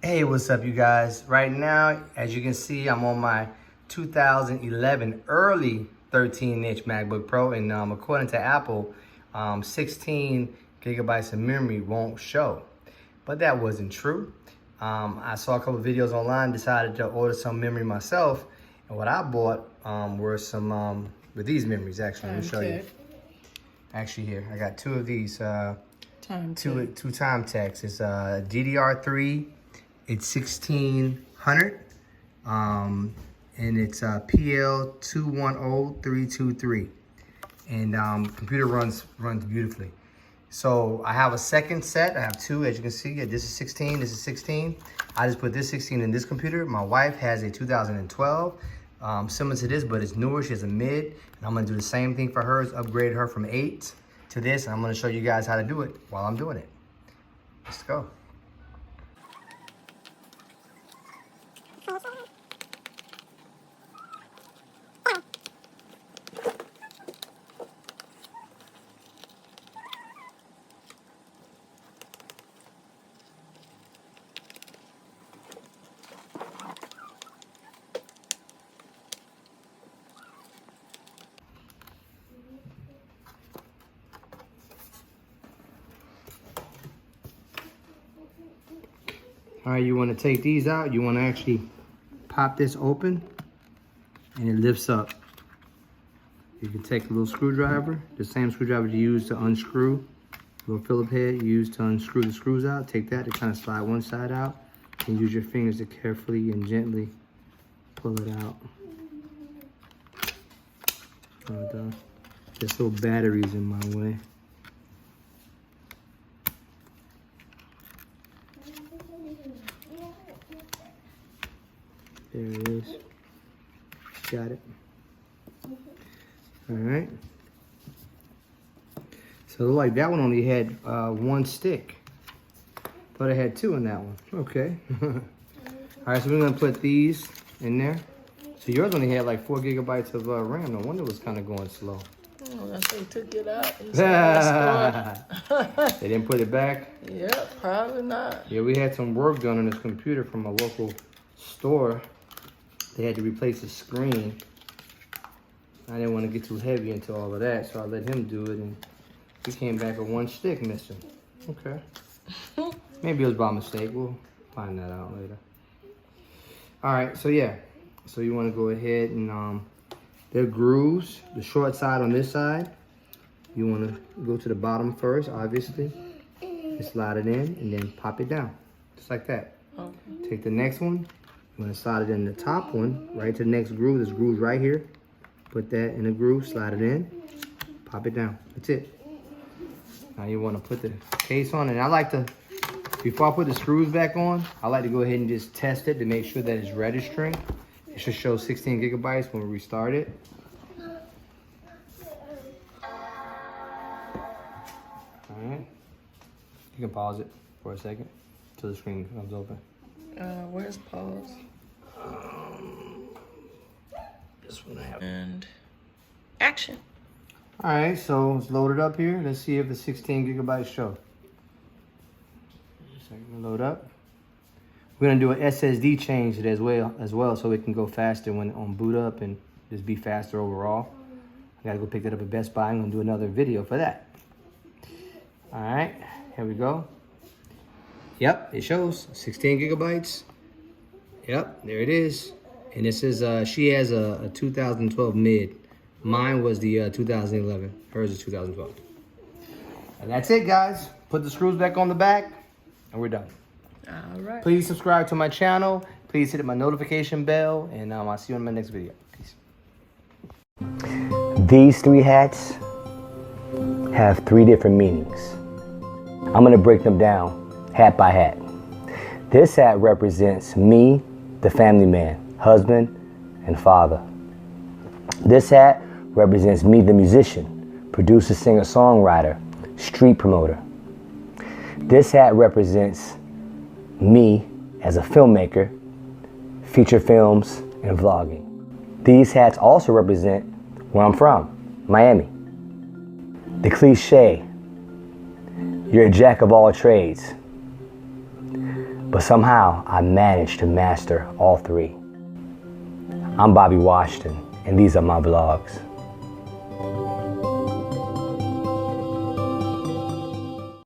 Hey, what's up you guys? Right now, as you can see, I'm on my 2011 early 13-inch MacBook Pro, and according to Apple, 16 gigabytes of memory won't show. But that wasn't true. I saw a couple videos online, decided to order some memory myself, and what I bought were some, with these memories actually. Let me show you. Actually here, I got two of these, two time techs. It's DDR3. It's 1600, and it's PL210323, and computer runs beautifully. So I have a second set. I have two, as you can see. This is 16. This is 16. I just put this 16 in this computer. My wife has a 2012, similar to this, but it's newer. She has a mid, and I'm gonna do the same thing for hers. Upgrade her from 8 to this, and I'm gonna show you guys how to do it while I'm doing it. Let's go. All right, you want to take these out. You want to actually pop this open, and it lifts up. You can take a little screwdriver, the same screwdriver you use to unscrew, little Phillip head you use to unscrew the screws out. Take that to kind of slide one side out, and use your fingers to carefully and gently pull it out. This little battery's in my way. There it is. Got it. All right. So like that one only had one stick. Thought it had two in that one. Okay. All right, so we're gonna put these in there. So yours only had like 4 gigabytes of RAM. No wonder it was kind of going slow. Oh, that's why they took it out. They didn't put it back? Yeah, probably not. Yeah, we had some work done on this computer from a local store. They had to replace the screen. I didn't want to get too heavy into all of that, so I let him do it, and he came back with one stick missing. Okay. Maybe it was by mistake. We'll find that out later. All right, so yeah. So you want to go ahead and, there are grooves, the short side on this side. You want to go to the bottom first, obviously, and slide it in, and then pop it down, just like that. Okay. Take the next one. You want to slide it in the top one, right to the next groove. This groove's right here. Put that in the groove, slide it in, pop it down. That's it. Now you want to put the case on, and I like to, before I put the screws back on, I like to go ahead and just test it to make sure that it's registering. It should show 16 gigabytes when we restart it. All right. You can pause it for a second until the screen comes open. Where's pause? This one I have. And action. All right, so it's loaded up here. Let's see if the 16 gigabytes show. Just a second to load up. We're gonna do an SSD change as well, so it can go faster when on boot up and just be faster overall. I gotta go pick that up at Best Buy. I'm gonna do another video for that. All right, here we go. Yep, it shows 16 gigabytes. Yep, there it is. And this is, she has a 2012 mid. Mine was the 2011. Hers is 2012. And that's it, guys. Put the screws back on the back, and we're done. All right. Please subscribe to my channel. Please hit my notification bell, and I'll see you in my next video. Peace. These 3 hats have 3 different meanings. I'm gonna break them down hat by hat. This hat represents me, the family man, husband and father. This hat represents me, the musician, producer, singer, songwriter, street promoter. This hat represents me as a filmmaker, feature films, and vlogging. These hats also represent where I'm from, Miami. The cliche, you're a jack of all trades, but somehow I managed to master all three. I'm Bobby Washington, and these are my vlogs.